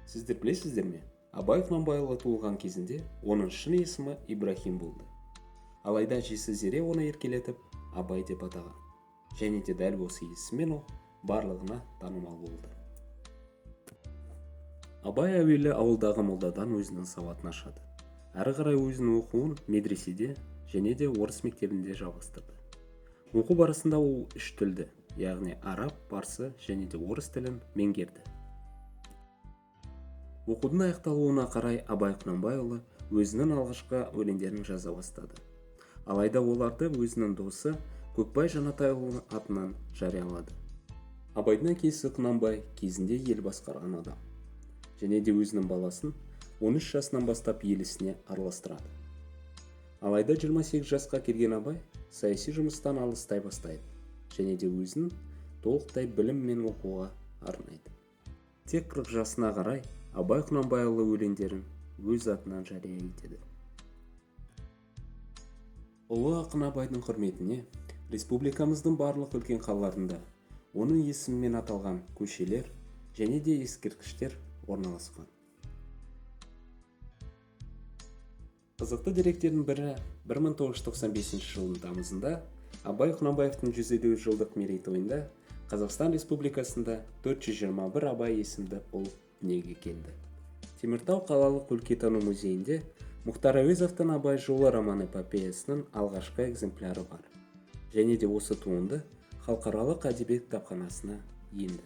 Сіздер білесіздер ме? Абай Құнанбайұлы туылған кезінде оның шын есімі Ибрахим болды. Алайда әжесі Зере оны еркелетіп Абай деп атаған. Және де дәл осы есіммен ол барлығына танымал болды. Абай әуелі ауылдағы молдадан өзінің сауатын ашады. Әрі қарай өзінің оқуын медреседе және де орыс мектебінде жалғастырды. Оқу барысында ол үш тілді, яғни араб, парсы және де орыс тілін меңгерді. Оқудың аяқталуына қарай Абай Құнанбайұлы өзінің алғашқы өлеңдерін жаза бастады. Алайда оларды өзінің досы Көкбай Жанатайұлы атынан жариялады. Абайдың әкесі Құнанбай кезінде ел басқарған адам. Және де өзінің баласын 13 жасынан бастап ел ісіне араластырады. Алайда 28 жасқа келген Абай саяси жұмыстан алыстай бастайды. Және де өзін толықтай білім мен оқуға арнайды. Тек 40 жасына қарай Абай Құнанбайұлы өлеңдерін өз атынан жария етеді. Ұлы ақын Абайдың құрметіне республикамыздың барлық үлкен қалаларында оның есімімен аталған көшелер және де ескерткіштер орналасқан. Қызықты деректердің бірі 1995 жылдың тамызында Абай Құнанбаевтың 150 жылдық мерейтойында Қазақстан Республикасында 421 Абай есімді ұл дүниеге келді. Теміртау қалалық өлкетану музейінде Мұхтар Әуезовтың Абай жолы роман-эпопеясының алғашқы экземпляры бар. Және де осы туынды халықаралық әдебиет кітапханасына енді.